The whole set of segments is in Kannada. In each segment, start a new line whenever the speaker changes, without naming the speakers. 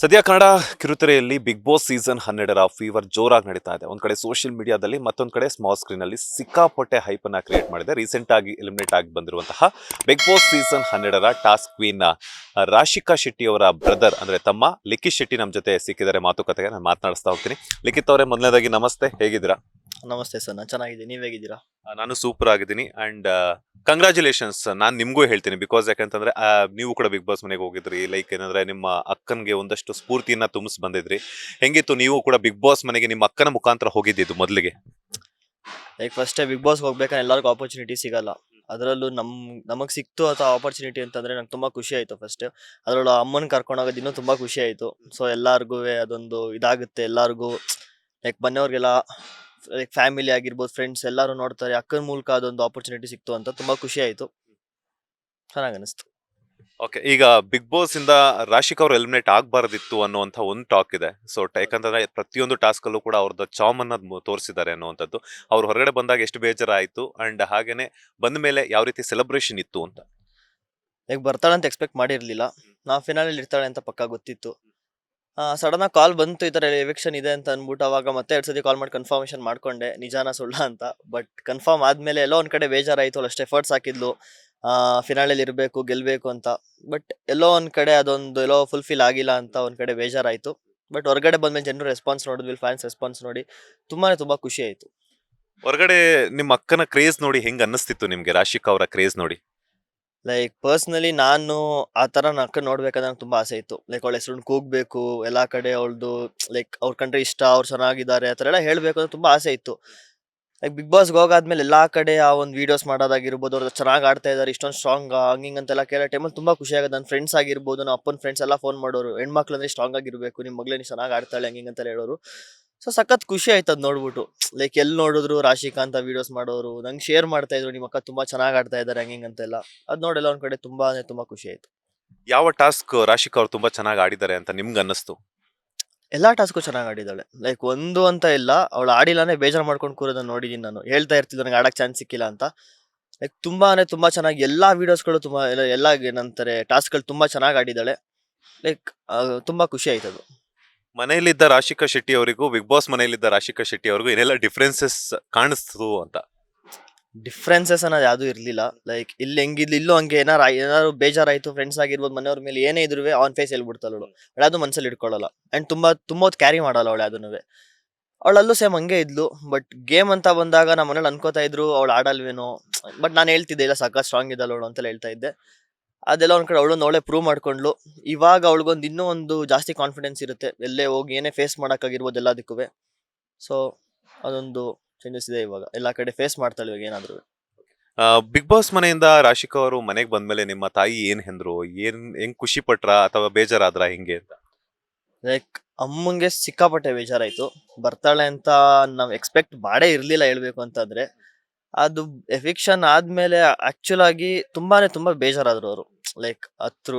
ಸದ್ಯ ಕನ್ನಡ ಕಿರುತೆರೆಯಲ್ಲಿ ಬಿಗ್ ಬಾಸ್ ಸೀಸನ್ 12ರ ಫೀವರ್ ಜೋರಾಗಿ ನಡೀತಾ ಇದೆ. ಒಂದ್ ಕಡೆ ಸೋಷಿಯಲ್ ಮೀಡಿಯಾದಲ್ಲಿ, ಮತ್ತೊಂದ್ ಕಡೆ ಸ್ಮಾಲ್ ಸ್ಕ್ರೀನ್ ಅಲ್ಲಿ ಸಿಕ್ಕಾಪಟ್ಟೆ ಹೈಪ್ ಅನ್ನ ಕ್ರಿಯೇಟ್ ಮಾಡಿದೆ. ರೀಸೆಂಟ್ ಆಗಿ ಎಲಿಮಿನೇಟ್ ಆಗಿ ಬಂದಿರುವಂತಹ ಬಿಗ್ ಬಾಸ್ ಸೀಸನ್ 12ರ ಟಾಸ್ಕ್ ಕ್ವೀನ್ ರಾಶಿಕಾ ಶೆಟ್ಟಿ ಅವರ ಬ್ರದರ್ ಅಂದ್ರೆ ತಮ್ಮ ಲಿಖಿತ್ ಶೆಟ್ಟಿ ನಮ್ಮ ಜೊತೆ ಸಿಕ್ಕಿದ್ದಾರೆ. ಮಾತುಕತೆಗೆ ನಾನು ಮಾತನಾಡಿಸ್ತಾ ಹೋಗ್ತೀನಿ. ಲಿಖಿತ್ ಅವರೇ, ಮೊದಲನೇದಾಗಿ ನಮಸ್ತೆ, ಹೇಗಿದ್ದೀರಾ?
ನಮಸ್ತೆ ಸರ್, ನಾನು ಚೆನ್ನಾಗಿದ್ದೀನಿ. ನೀವ್ ಹೇಗಿದ್ದೀರಾ?
ನಾನು ಸೂಪರ್ ಆಗಿದ್ದೀನಿ ಅಂಡ್ ಕಂಗ್ರಾಚುಲೇಷನ್ಸ್ ನಾನು ನಿಮ್ಗೂ ಹೇಳ್ತೀನಿ. ಬಿಕಾಸ್ ಯಾಕಂತಂದ್ರೆ ನೀವು ಕೂಡ ಬಿಗ್ ಬಾಸ್ ಮನೆಗೆ ಹೋಗಿದ್ರಿ. ಲೈಕ್ ಏನಂದ್ರೆ ನಿಮ್ಮ ಅಕ್ಕನ್ಗೆ ಒಂದಷ್ಟು ಸ್ಫೂರ್ತಿಯನ್ನ ತುಂಬಿಸ್ ಬಂದಿದ್ರಿ. ಹೆಂಗಿತ್ತು ನೀವು ಕೂಡ ಬಿಗ್ ಬಾಸ್ ಮನೆಗೆ ನಿಮ್ಮ ಅಕ್ಕನ ಮುಖಾಂತರ ಹೋಗಿದ್ದಿದ್ದು ಮೊದಲಿಗೆ?
ಲೈಕ್ ಫಸ್ಟೇ ಬಿಗ್ ಬಾಸ್ ಹೋಗ್ಬೇಕಾದ್ರೆ ಎಲ್ಲರಿಗೂ ಆಪರ್ಚುನಿಟಿ ಸಿಗಲ್ಲ. ಅದರಲ್ಲೂ ನಮಗ್ ಸಿಕ್ತು ಅಥವಾ ಆಪರ್ಚುನಿಟಿ ಅಂತಂದ್ರೆ ನಂಗೆ ತುಂಬಾ ಖುಷಿ ಆಯ್ತು. ಫಸ್ಟ್ ಅದರಲ್ಲೂ ಅಮ್ಮನ್ ಕರ್ಕೊಂಡು ಹೋಗೋದು ಇನ್ನೂ ತುಂಬಾ ಖುಷಿ ಆಯ್ತು. ಸೊ ಎಲ್ಲಾರ್ಗು ಅದೊಂದು ಇದಾಗುತ್ತೆ. ಎಲ್ಲಾರ್ಗು ಲೈಕ್ ಮನೆಯವ್ರಿಗೆಲ್ಲ, ಲೈಕ್ ಫ್ಯಾಮಿಲಿ ಆಗಿರ್ಬೋದು, ಫ್ರೆಂಡ್ಸ್ ಎಲ್ಲರೂ ನೋಡ್ತಾರೆ. ಅಕ್ಕನ ಮೂಲಕ ಅದೊಂದು ಆಪರ್ಚುನಿಟಿ ಸಿಕ್ತು ಅಂತ ತುಂಬಾ ಖುಷಿ ಆಯ್ತು. ಚೆನ್ನಾಗ್ ಅನಿಸ್ತು.
ಓಕೆ, ಈಗ ಬಿಗ್ ಬಾಸ್ ಇಂದ ರಾಶಿಕ್ ಅವ್ರು ಎಲಿಮಿನೇಟ್ ಆಗ್ಬಾರ್ದಿತ್ತು ಅನ್ನುವಂಥ ಒಂದು ಟಾಕ್ ಇದೆ. ಸೊ ಯಾಕಂತಂದ್ರೆ ಪ್ರತಿಯೊಂದು ಟಾಸ್ಕ್ ಅಲ್ಲೂ ಕೂಡ ಅವ್ರದ್ದು ಚಾಮ್ ಅನ್ನ ತೋರಿಸಿದ್ದಾರೆ ಅನ್ನುವಂಥದ್ದು. ಅವ್ರು ಹೊರಗಡೆ ಬಂದಾಗ ಎಷ್ಟು ಬೇಜಾರಾಯ್ತು ಅಂಡ್ ಹಾಗೇನೆ ಬಂದ ಮೇಲೆ ಯಾವ ರೀತಿ ಸೆಲೆಬ್ರೇಷನ್ ಇತ್ತು ಅಂತ.
ಲೈಕ್ ಬರ್ತಾಳೆ ಅಂತ ಎಕ್ಸ್ಪೆಕ್ಟ್ ಮಾಡಿರ್ಲಿಲ್ಲ. ನಾವು ಫಿನಾಲಲ್ಲಿ ಇರ್ತಾಳೆ ಅಂತ ಪಕ್ಕಾ ಗೊತ್ತಿತ್ತು. ಸಡನ್ ಆಗಿ ಕಾಲ್ ಬಂತು, ಈ ತರ ಎವಿಕ್ಷನ್ ಇದೆ ಅಂತ ಅನ್ಬಿಟ್ಟು. ಅವಾಗ ಮತ್ತೆ 2 ಸತಿ ಕಾಲ್ ಮಾಡಿ ಕನ್ಫರ್ಮೇಶನ್ ಮಾಡ್ಕೊಂಡೆ ನಿಜಾನ ಸುಳ್ಳ ಅಂತ. ಬಟ್ ಕನ್ಫರ್ಮ್ ಆದ್ಮೇಲೆ ಎಲ್ಲೋ ಒಂದ್ ಕಡೆ ಬೇಜಾರಾಯ್ತು. ಅವಳು ಅಷ್ಟು ಎಫರ್ಟ್ಸ್ ಹಾಕಿದ್ಲು ಫಿನಾಲೆಲಿ ಇರಬೇಕು, ಗೆಲ್ಬೇಕು ಅಂತ. ಬಟ್ ಎಲ್ಲೋ ಒಂದ್ ಕಡೆ ಅದೊಂದು ಎಲ್ಲೋ ಫುಲ್ಫಿಲ್ ಆಗಿಲ್ಲ ಅಂತ ಒಂದ್ ಕಡೆ ಬೇಜಾರಾಯ್ತು. ಬಟ್ ಹೊರಗಡೆ ಬಂದ್ಮೇಲೆ ಜನರು ರೆಸ್ಪಾನ್ಸ್ ನೋಡಿದ್ವಿ, ಫ್ಯಾನ್ಸ್ ರೆಸ್ಪಾನ್ಸ್ ನೋಡಿ ತುಂಬಾ ಖುಷಿ ಆಯ್ತು.
ಹೊರಗಡೆ ನಿಮ್ಮ ಅಕ್ಕನ ಕ್ರೇಜ್ ನೋಡಿ ಹೆಂಗ್ ಅನ್ನಿಸ್ತಿತ್ತು ನಿಮ್ಗೆ, ರಾಶಿಕ್ ಅವರ ಕ್ರೇಜ್ ನೋಡಿ?
ಲೈಕ್ ಪರ್ಸ್ನಲಿ ನಾನು ಆ ತರ ನನ್ನ ಅಕ್ಕನ್ ನೋಡ್ಬೇಕಂದ್ರೆ ನಂಗೆ ತುಂಬಾ ಆಸೆ ಇತ್ತು. ಲೈಕ್ ಅವಳ ಹೆಸರು ಕೂಗ್ಬೇಕು ಎಲ್ಲಾ ಕಡೆ, ಅವಳದು ಲೈಕ್ ಅವ್ರ ಕಂಡ್ರೆ ಇಷ್ಟ, ಅವ್ರು ಚೆನ್ನಾಗಿದ್ದಾರೆ ಆ ತರ ಎಲ್ಲ ಹೇಳ್ಬೇಕು ಅಂತ ತುಂಬಾ ಆಸೆ ಇತ್ತು. ಲೈಕ್ ಬಿಗ್ ಬಾಸ್ಗೆ ಹೋಗಾದ್ಮೇಲೆ ಎಲ್ಲಾ ಕಡೆ ಆ ಒಂದು ವಿಡಿಯೋಸ್ ಮಾಡೋದಾಗಿರ್ಬೋದು, ಅವ್ರು ಚೆನ್ನಾಗಿ ಆಡ್ತಾ ಇದಾರೆ, ಇಷ್ಟೊಂದು ಸ್ಟ್ರಾಂಗ್ ಹಂಗಿಂಗ್ ಅಂತೆಲ್ಲ ಕೇಳೋ ಟೈಮಲ್ಲಿ ತುಂಬಾ ಖುಷಿ ಆಗುತ್ತೆ. ನನ್ನ ಫ್ರೆಂಡ್ಸ್ ಆಗಿರ್ಬೋದು, ನಮ್ಮ ಅಪ್ಪನ ಫ್ರೆಂಡ್ಸ್ ಎಲ್ಲ ಫೋನ್ ಮಾಡೋರು, ಹೆಣ್ಮಕ್ಳು ಅಂದ್ರೆ ಸ್ಟ್ರಾಂಗ್ ಆಗಿರ್ಬೇಕು, ನಿಮ್ಮ ಮಗಳೇ ಚೆನ್ನಾಗಿ ಆಡ್ತಾಳೆ ಹಂಗಿಂಗ್ ಅಂತೆಲ್ಲ ಹೇಳೋರು. ಸೊ ಸಖತ್ ಖುಷಿ ಆಯ್ತು ಅದ್ ನೋಡ್ಬಿಟ್ಟು. ಲೈಕ್ ಎಲ್ಲಿ ನೋಡಿದ್ರು ರಾಶಿಕಾಂತ ವಿಡಿಯೋಸ್ ಮಾಡೋರು ನಂಗೆ ಶೇರ್ ಮಾಡ್ತಾ ಇದ್ರು, ನಿಮ್ಮ ಅಕ್ಕ ತುಂಬಾ ಚೆನ್ನಾಗಿ ಆಡ್ತಾ ಇದಾರೆ ಹಂಗಿಂಗ್ ಅಂತೆಲ್ಲ. ಅದ್ ನೋಡೆಲ್ಲ ಒಂದ್ ಕಡೆ ತುಂಬಾ ಅಂದ್ರೆ ತುಂಬಾ ಖುಷಿ ಆಯ್ತು.
ಯಾವ ಟಾಸ್ಕ್ ರಾಶಿಕ್ ಅವ್ರು ತುಂಬಾ ಚೆನ್ನಾಗಿ ಆಡಿದ್ದಾರೆ ಅಂತ ನಿಮ್ಗೆ ಅನ್ನಿಸ್ತು?
ಎಲ್ಲಾ ಟಾಸ್ಕು ಚೆನ್ನಾಗಿ ಆಡಿದಾಳೆ. ಲೈಕ್ ಒಂದು ಅಂತ ಇಲ್ಲ, ಅವಳು ಆಡಿಲ್ಲಾನೆ ಬೇಜಾರ್ ಮಾಡ್ಕೊಂಡು ಕೂರೋದನ್ನ ನೋಡಿದೀನಿ ನಾನು. ಹೇಳ್ತಾ ಇರ್ತಿದ್ಲು ನನಗೆ ಆಡಕ್ ಚಾನ್ಸ್ ಸಿಕ್ಕಿಲ್ಲ ಅಂತ. ಲೈಕ್ ತುಂಬಾ ಅಂದ್ರೆ ತುಂಬಾ ಚೆನ್ನಾಗಿ ಎಲ್ಲಾ ವಿಡಿಯೋಸ್ಗಳು ತುಂಬಾ ಎಲ್ಲ ಏನಂತಾರೆ ಟಾಸ್ಕ್ಗಳು ತುಂಬಾ ಚೆನ್ನಾಗಿ ಆಡಿದಾಳೆ. ಲೈಕ್ ತುಂಬಾ ಖುಷಿ ಆಯ್ತು ಅದು.
ಮನೆಯಲ್ಲಿದ್ದ ರಾಶಿಕಾ ಶೆಟ್ಟಿ ಅವರಿಗೂ ಬಿಗ್ ಬಾಸ್ ಮನೆಯಲ್ಲಿದ್ದ ರಾಶಿಕಾ ಶೆಟ್ಟಿ ಅವರಿಗೂ ಏನೆಲ್ಲ ಡಿಫ್ರೆನ್ಸಸ್ ಕಾಣಿಸ್ತು ಅಂತ?
ಡಿಫ್ರೆನ್ಸಸ್ ಅನ್ನೋದು ಯಾವ್ದು ಇರ್ಲಿಲ್ಲ. ಲೈಕ್ ಇಲ್ಲಿ ಹೆಂಗಿದ್ಲು ಇಲ್ಲೂ ಹಂಗೆ. ಏನಾರು ಬೇಜಾರಾಯ್ತು, ಫ್ರೆಂಡ್ಸ್ ಆಗಿರ್ಬೋದು, ಮನೆಯವ್ರ ಮೇಲೆ ಏನೇ ಇದ್ರು ಆನ್ ಫೇಸ್ ಹೇಳ್ಬಿಡ್ತಾಳು ಅವಳು. ಅದು ಮನ್ಸಲ್ಲಿ ಇಟ್ಕೊಳ್ಳಲ್ಲ. ಅಂಡ್ ತುಂಬಾ ಹೊತ್ತು ಕ್ಯಾರಿ ಮಾಡಲ್ಲ ಅವಳು ಅದನ್ನು. ಅವಳಲ್ಲೂ ಸೇಮ್ ಹಂಗೆ ಇದ್ಲು. ಬಟ್ ಗೇಮ್ ಅಂತ ಬಂದಾಗ ನಮ್ಮ ಮನೇಲಿ ಅನ್ಕೋತಾ ಇದ್ರು ಅವಳು ಆಡಲ್ವೇನೋ. ಬಟ್ ನಾನು ಹೇಳ್ತಿದ್ದೆ ಇಲ್ಲ ಸಖತ್ ಸ್ಟ್ರಾಂಗ್ ಇದ್ದಲ್ಲ ಅವಳು ಅಂತೆಲ್ಲ ಹೇಳ್ತಾ ಇದ್ದೆ. ಅದೆಲ್ಲ ಒಂದ್ ಕಡೆ ಅವಳು ಅವಳೆ ಪ್ರೂವ್ ಮಾಡ್ಕೊಂಡ್ಲು. ಇವಾಗ ಅವಳಿಗೊಂದು ಇನ್ನೂ ಒಂದು ಜಾಸ್ತಿ ಕಾನ್ಫಿಡೆನ್ಸ್ ಇರುತ್ತೆ, ಎಲ್ಲೇ ಹೋಗಿ ಏನೇ ಫೇಸ್ ಮಾಡಕ್ಕಾಗಿರ್ಬೋದು ಎಲ್ಲದಕ್ಕೂ. ಸೊ ಅದೊಂದು ಚೇಂಜಸ್ ಇದೆ ಇವಾಗ. ಎಲ್ಲಾ ಕಡೆ ಫೇಸ್ ಮಾಡ್ತಾಳೆ ಇವಾಗ ಏನಾದ್ರು.
ಬಿಗ್ ಬಾಸ್ ಮನೆಯಿಂದ ರಾಶಿಕಾ ಅವರು ಮನೆಗೆ ಬಂದ್ಮೇಲೆ ನಿಮ್ಮ ತಾಯಿ ಏನ್ ಹೆಂದ್ರು, ಹೆಂಗ್ ಖುಷಿ ಪಟ್ರ ಅಥವಾ ಬೇಜಾರಾದ್ರ ಹೆಂಗೆ ಅಂತ?
ಲೈಕ್ ಅಮ್ಮಂಗೆ ಸಿಕ್ಕಾಪಟ್ಟೆ ಬೇಜಾರಾಯ್ತು. ಬರ್ತಾಳೆ ಅಂತ ನಾವ್ ಎಕ್ಸ್ಪೆಕ್ಟ್ ಮಾಡೇ ಇರ್ಲಿಲ್ಲ ಹೇಳ್ಬೇಕು ಅಂತಂದ್ರೆ. ಅದು ಎಫಿಕ್ಷನ್ ಆದ್ಮೇಲೆ ಆಕ್ಚುಲ್ ಆಗಿ ತುಂಬಾ ಬೇಜಾರಾದ್ರು ಅವರು. ಲೈಕ್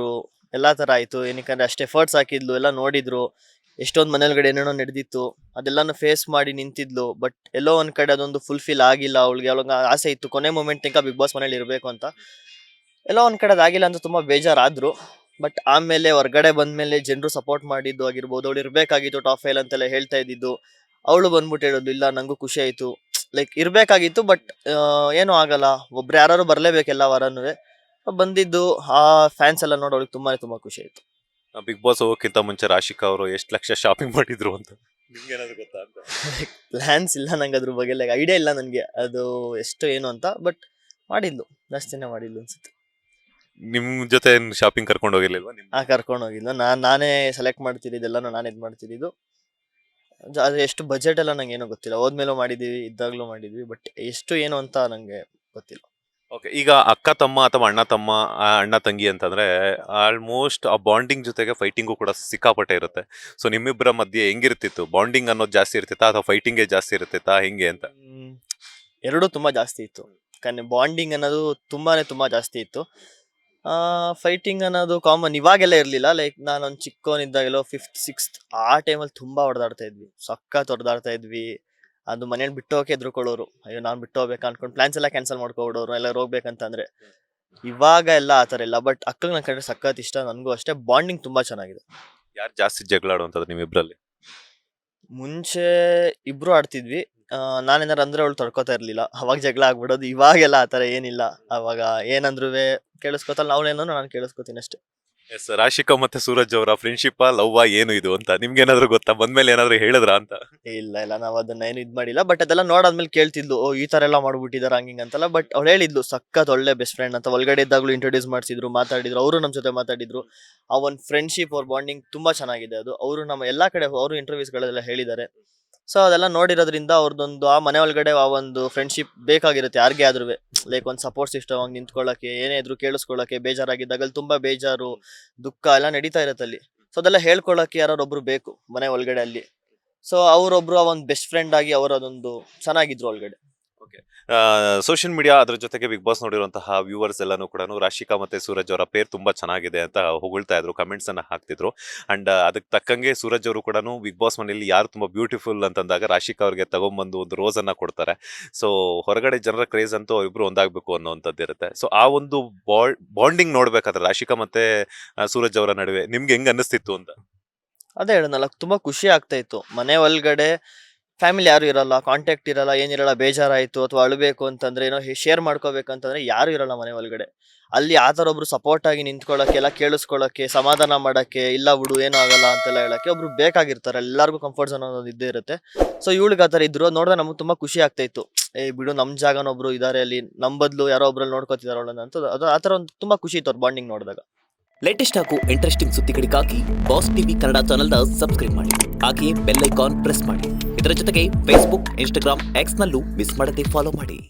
ಎಲ್ಲಾ ತರ ಆಯ್ತು. ಏನಕ್ಕಂದ್ರೆ ಅಷ್ಟು ಎಫರ್ಟ್ಸ್ ಹಾಕಿದ್ಲು, ಎಲ್ಲ ನೋಡಿದ್ರು, ಎಷ್ಟೊಂದ್ ಮನೆಯೊಳಗಡೆ ಏನೇನೋ ನಡೆದಿತ್ತು, ಅದೆಲ್ಲಾನು ಫೇಸ್ ಮಾಡಿ ನಿಂತಿದ್ಲು. ಬಟ್ ಎಲ್ಲೋ ಒಂದ್ ಕಡೆ ಅದೊಂದು ಫುಲ್ಫಿಲ್ ಆಗಿಲ್ಲ ಅವಳಿಗೆ. ಅವಳಿಗೆ ಆಸೆ ಇತ್ತು ಕೊನೆ ಮೂಮೆಂಟ್ ತನಕ ಬಿಗ್ ಬಾಸ್ ಮನೇಲಿ ಇರ್ಬೇಕು ಅಂತ. ಎಲ್ಲೋ ಒಂದ್ ಕಡೆ ಅದಾಗಿಲ್ಲ ಅಂತ ತುಂಬಾ ಬೇಜಾರಾದ್ರು. ಬಟ್ ಆಮೇಲೆ ಹೊರ್ಗಡೆ ಬಂದ್ಮೇಲೆ ಜನರು ಸಪೋರ್ಟ್ ಮಾಡಿದ್ದು ಆಗಿರ್ಬೋದು, ಅವಳು ಇರ್ಬೇಕಾಗಿತ್ತು ಟಾಪ್ 5 ಅಂತೆಲ್ಲ ಹೇಳ್ತಾ ಇದ್ದಿದ್ದು, ಅವಳು ಬಂದ್ಬಿಟ್ಟು ಹೇಳೋದು ಇಲ್ಲ ನಂಗೂ ಖುಷಿ ಆಯ್ತು. ಲೈಕ್ ಇರ್ಬೇಕಾಗಿತ್ತು ಬಟ್ ಏನೂ ಆಗಲ್ಲ, ಒಬ್ರು ಯಾರು ಬರ್ಲೇಬೇಕು ಎಲ್ಲ ವಾರನೂ ಬಂದಿದ್ದು. ಆ ಫ್ಯಾನ್ಸ್ ಎಲ್ಲ ನೋಡಿ ಅವಳಿಗೆ ತುಂಬಾ ಖುಷಿ ಆಯ್ತು.
ಬಿಗ್ ಬಾಸ್ ಹೋಗೋಕ್ಕಿಂತ ಮುಂಚೆ ರಾಶಿಕಾ ಅವರು ಎಷ್ಟು ಲಕ್ಷ ಶಾಪಿಂಗ್ ಮಾಡಿದ್ರು ಅಂತ ನಿಮ್ಗೆ ಏನಾದ್ರು ಗೊತ್ತಾ ಅಂತ?
ಪ್ಲಾನ್ಸ್ ಇಲ್ಲ ನಂಗೆ ಅದ್ರ ಬಗ್ಗೆ, ಲೈಕ್ ಐಡಿಯಾ ಇಲ್ಲ ನನಗೆ ಅದು ಎಷ್ಟು ಏನು ಅಂತ. ಬಟ್ ಮಾಡಿದ್ಲು, ಜಾಸ್ತಿನೇ ಮಾಡಿದ್ಲು ಅನ್ಸುತ್ತೆ.
ನಿಮ್ ಜೊತೆ ಶಾಪಿಂಗ್ ಕರ್ಕೊಂಡು ಹೋಗಿರ್ಲಿಲ್ವಾ
ಕರ್ಕೊಂಡು ಹೋಗಿದ್ಲು. ನಾನೇ ಸೆಲೆಕ್ಟ್ ಮಾಡ್ತಿದ್ದಿದ್ದೆಲ್ಲಾನು ನಾನೇ ಇದು ಮಾಡ್ತಿದ್ದು. ಆದ್ರೆ ಎಷ್ಟು ಬಜೆಟ್ ಎಲ್ಲ ನಂಗೆ ಏನೋ ಗೊತ್ತಿಲ್ಲ. ಹೋದ್ಮೇಲೂ ಮಾಡಿದೀವಿ, ಇದ್ದಾಗ್ಲೂ ಮಾಡಿದ್ವಿ. ಬಟ್ ಎಷ್ಟು ಏನು ಅಂತ ನಂಗೆ ಗೊತ್ತಿಲ್ಲ.
ಓಕೆ, ಈಗ ಅಕ್ಕ ತಮ್ಮ ಅಥವಾ ಅಣ್ಣ ತಮ್ಮ, ಅಣ್ಣ ತಂಗಿ ಅಂತಂದ್ರೆ ಆಲ್ಮೋಸ್ಟ್ ಆ ಬಾಂಡಿಂಗ್ ಜೊತೆಗೆ ಫೈಟಿಂಗು ಕೂಡ ಸಿಕ್ಕಾಪಟ್ಟೆ ಇರುತ್ತೆ. ಸೊ ನಿಮ್ಮಿಬ್ಬರ ಮಧ್ಯೆ ಹೆಂಗಿರ್ತಿತ್ತು? ಬಾಂಡಿಂಗ್ ಅನ್ನೋದು ಜಾಸ್ತಿ ಇರ್ತಿತ್ತಾ ಅಥವಾ ಫೈಟಿಂಗೇ ಜಾಸ್ತಿ ಇರ್ತಿತ್ತಾ, ಹೆಂಗೆ ಅಂತ?
ಎರಡೂ ತುಂಬಾ ಜಾಸ್ತಿ ಇತ್ತು. ಬಾಂಡಿಂಗ್ ಅನ್ನೋದು ತುಂಬಾ ಜಾಸ್ತಿ ಇತ್ತು. ಫೈಟಿಂಗ್ ಅನ್ನೋದು ಕಾಮನ್ ಇವಾಗೆಲ್ಲ ಇರ್ಲಿಲ್ಲ. ಲೈಕ್ ನಾನೊಂದು ಚಿಕ್ಕವನಿದ್ದಾಗೆಲ್ಲೋ 5th 6th ಆ ಟೈಮಲ್ಲಿ ತುಂಬಾ ಹೊಡೆದಾಡ್ತಾ ಇದ್ವಿ, ಸಖತ್ ಹೊಡೆದಾಡ್ತಾ ಇದ್ವಿ. ಅದು ಮನೇಲಿ ಬಿಟ್ಟು ಹೋಗಕ್ಕೆ ಎದ್ರುಕೊಳ್ಳೋರು. ಅಯ್ಯೋ ನಾನ್ ಬಿಟ್ಟು ಹೋಗ್ಬೇಕು ಅನ್ಕೊಂಡು ಪ್ಲಾನ್ಸ್ ಎಲ್ಲ ಕ್ಯಾನ್ಸಲ್ ಮಾಡ್ಕೊಬಿಡೋರು ಎಲ್ಲ ಹೋಗ್ಬೇಕಂತಂದ್ರೆ. ಇವಾಗ ಎಲ್ಲ ಆತರ ಇಲ್ಲ. ಬಟ್ ಅಕ್ಕಂಗ್ ನನ್ ಕಂಡ್ರೆ ಸಖತ್ ಇಷ್ಟ, ನನ್ಗೂ ಅಷ್ಟೇ. ಬಾಂಡಿಂಗ್ ತುಂಬಾ ಚೆನ್ನಾಗಿದೆ.
ಯಾರು ಜಾಸ್ತಿ ಜಗಳ ಆಡುವಂಥದ್ದು ನಿಮ್ಮಿಬ್ರಲ್ಲಿ?
ಮುಂಚೆ ಇಬ್ರು ಆಡ್ತಿದ್ವಿ. ನಾನೇನಾರು ಅಂದ್ರೆ ಅವಳು ತಡ್ಕೋತಾ ಇರ್ಲಿಲ್ಲ. ಅವಾಗ ಜಗಳ ಆಗ್ಬಿಡೋದು. ಇವಾಗೆಲ್ಲ ಆತರ ಏನಿಲ್ಲ. ಅವಾಗ ಏನಂದ್ರುವೆ ಕೇಳಿಸ್ಕೊತಾಳೆ, ಅವಳೇನೋ ನಾನು ಕೇಳಿಸ್ಕೊತೀನಿ ಅಷ್ಟೇ.
ಎಸ್, ರಾಶಿಕಾ ಮತ್ತೆ ಸೂರಜ್ ಅವರ ಫ್ರೆಂಡ್ಶಿಪ್ ಲವ್ವಾ ಏನು ಇದು ಅಂತ ನಿಮ್ಗೆ ಏನಾದ್ರು ಗೊತ್ತಾ? ಬಂದ್ಮೇಲೆ ಏನಾದ್ರು ಹೇಳಿದ್ರಾ ಅಂತ?
ಇಲ್ಲ ನಾವ್ ಅದನ್ನ ಏನು ಇದ್ ಮಾಡಿಲ್ಲ. ಬಟ್ ಅದೆಲ್ಲ ನೋಡಾದ್ಮೇಲೆ ಕೇಳ್ತಿದ್ಲು, ಓ ಈ ತರ ಎಲ್ಲ ಮಾಡ್ಬಿಟ್ಟಿದಾರ ಹಂಗಿಂಗ್ ಅಂತಲ್ಲ. ಬಟ್ ಅವ್ಳು ಹೇಳಿದ್ಲು ಸಖತ್ ಒಳ್ಳೆ ಬೆಸ್ಟ್ ಫ್ರೆಂಡ್ ಅಂತ. ಒಳಗಡೆ ಇದ್ದಾಗ್ಲೂ ಇಂಟ್ರೊಡ್ಯೂಸ್ ಮಾಡ್ಸಿದ್ರು, ಮಾತಾಡಿದ್ರು, ಅವರು ನಮ್ ಜೊತೆ ಮಾತಾಡಿದ್ರು. ಆ ಒಂದ್ ಫ್ರೆಂಡ್ಶಿಪ್ ಅವ್ರ ಬಾಂಡಿಂಗ್ ತುಂಬಾ ಚೆನ್ನಾಗಿದೆ. ಅದು ಅವರು ನಮ್ಮ ಎಲ್ಲಾ ಕಡೆ ಅವರು ಇಂಟರ್ವ್ಯೂಸ್ ಗಳೆಲ್ಲ ಹೇಳಿದ್ದಾರೆ. ಸೊ ಅದೆಲ್ಲ ನೋಡಿರೋದ್ರಿಂದ ಅವ್ರದ್ದೊಂದು ಆ ಮನೆ ಒಳಗಡೆ ಆ ಒಂದು ಫ್ರೆಂಡ್ಶಿಪ್ ಬೇಕಾಗಿರುತ್ತೆ ಯಾರಿಗೇ ಆದ್ರೂ. ಲೈಕ್ ಒಂದು ಸಪೋರ್ಟ್ ಸಿಸ್ಟಮ್ ಆಗಿ ನಿಂತ್ಕೊಳ್ಳಕ್ಕೆ, ಏನೇ ಇದ್ರು ಕೇಳಿಸ್ಕೊಳ್ಳಕ್ಕೆ, ಬೇಜಾರಾಗಿದ್ದಾಗ ಅಲ್ಲಿ ತುಂಬಾ ಬೇಜಾರು ದುಃಖ ಎಲ್ಲ ನಡೀತಾ ಇರತ್ತೆ ಅಲ್ಲಿ. ಸೊ ಅದೆಲ್ಲ ಹೇಳ್ಕೊಳ್ಳಕ್ಕೆ ಯಾರೊಬ್ರು ಬೇಕು ಮನೆ ಒಳಗಡೆ ಅಲ್ಲಿ. ಸೊ ಅವರೊಬ್ರು ಒಂದು ಬೆಸ್ಟ್ ಫ್ರೆಂಡ್ ಆಗಿ ಅವರದೊಂದು ಚೆನ್ನಾಗಿದ್ರು ಒಳಗಡೆ.
ಸೋಷಿಯಲ್ ಮೀಡಿಯಾ ಅದ್ರ ಜೊತೆಗೆ ಬಿಗ್ ಬಾಸ್ ನೋಡಿರುವಂತಹ ವ್ಯೂವರ್ಸ್ ಎಲ್ಲಾನು ಕೂಡ ರಾಶಿಕಾ ಮತ್ತೆ ಸೂರಜ್ ಅವರ ಪೇರ್ ತುಂಬಾ ಚೆನ್ನಾಗಿದೆ ಅಂತ ಹೊಗಳ್ತಾ ಇದ್ರು, ಕಮೆಂಟ್ಸ್ ಅನ್ನ ಹಾಕ್ತಿದ್ರು. ಅಂಡ್ ಅದಕ್ಕೆ ತಕ್ಕಂಗೆ ಸೂರಜ್ ಅವರು ಕೂಡ ಬಿಗ್ ಬಾಸ್ ಮನೆಯಲ್ಲಿ ಯಾರು ತುಂಬಾ ಬ್ಯೂಟಿಫುಲ್ ಅಂತಂದಾಗ ರಾಶಿಕಾ ಅವ್ರಿಗೆ ತಗೊಂಡ್ಬಂದು ಒಂದು ರೋಸ್ ಅನ್ನ ಕೊಡ್ತಾರೆ. ಸೊ ಹೊರಗಡೆ ಜನರ ಕ್ರೇಜ್ ಅಂತೂ ಇಬ್ರು ಒಂದಾಗಬೇಕು ಅನ್ನೋಂಥದ್ದು ಇರುತ್ತೆ. ಸೊ ಆ ಒಂದು ಬಾಂಡಿಂಗ್ ನೋಡ್ಬೇಕಾದ್ರೆ ರಾಶಿಕಾ ಮತ್ತೆ ಸೂರಜ್ ಅವರ ನಡುವೆ ನಿಮ್ಗೆ ಹೆಂಗ್ ಅನ್ನಿಸ್ತಿತ್ತು ಅಂತ?
ಅದೇ ಹೇಳನಲ್ಲ, ತುಂಬಾ ಖುಷಿ ಆಗ್ತಾ ಇತ್ತು. ಮನೆ ಒಳಗಡೆ ಫ್ಯಾಮಿಲಿ ಯಾರು ಇರಲ್ಲ, ಕಾಂಟ್ಯಾಕ್ಟ್ ಇರಲ್ಲ, ಏನಿರಲ್ಲ. ಬೇಜಾರಾಯ್ತು ಅಥವಾ ಅಳಬೇಕು ಅಂತಂದ್ರೆ, ಏನೋ ಶೇರ್ ಮಾಡ್ಕೋಬೇಕಂತಂದ್ರೆ ಯಾರು ಇರಲ್ಲ ಮನೆ ಒಳಗಡೆ. ಅಲ್ಲಿ ಆ ಥರ ಒಬ್ರು ಸಪೋರ್ಟ್ ಆಗಿ ನಿಂತ್ಕೊಳ್ಳೋಕೆ, ಎಲ್ಲ ಕೇಳಿಸ್ಕೊಳ್ಳೋಕೆ, ಸಮಾಧಾನ ಮಾಡಕ್ಕೆ, ಇಲ್ಲ ಬಿಡು ಏನೂ ಆಗಲ್ಲ ಅಂತೆಲ್ಲ ಹೇಳಕ್ಕೆ ಒಬ್ರು ಬೇಕಾಗಿರ್ತಾರೆ. ಎಲ್ಲರಿಗೂ ಕಂಫರ್ಟ್ ಝೋನ್ ಅನ್ನೋದು ಇದ್ದೇ ಇರುತ್ತೆ. ಸೊ ಇವಳಿಗೆ ಆ ಥರ ಇದ್ರು, ಅದ್ ನೋಡಿದ್ರೆ ನಮ್ಗೆ ತುಂಬಾ ಖುಷಿ ಆಗ್ತಾ ಇತ್ತು. ಏ ಬಿಡು, ನಮ್ ಜಾಗನೊಬ್ರು ಇದಾರೆ ಅಲ್ಲಿ, ನಮ್ ಬದಲು ಯಾರೋ ಒಬ್ರಲ್ಲಿ ನೋಡ್ಕೋತಿದಾರೆ ಅವಳನ್ನ ಅಂತ. ಅದು ಆ ಥರ ಒಂದು ತುಂಬಾ ಖುಷಿ ಇತ್ತು ಅವ್ರ ಬಾಂಡಿಂಗ್ ನೋಡಿದಾಗ.
ಲೇಟೆಸ್ಟ್ ಹಾಗೂ ಇಂಟ್ರೆಸ್ಟಿಂಗ್ ಸುದ್ದಿಗಳಿಗಾಗಿ ಬಾಸ್ ಟಿವಿ ಕನ್ನಡ ಚಾನೆಲ್ನ ಸಬ್ಸ್ಕ್ರೈಬ್ ಮಾಡಿ. ಹಾಗೆಯೇ ಬೆಲ್ ಐಕಾನ್ ಪ್ರೆಸ್ ಮಾಡಿ. ಇದರ ಜೊತೆಗೆ ಫೇಸ್ಬುಕ್, ಇನ್ಸ್ಟಾಗ್ರಾಮ್, ಎಕ್ಸ್ ನಲ್ಲೂ ಮಿಸ್ ಮಾಡದೆ ಫಾಲೋ ಮಾಡಿ.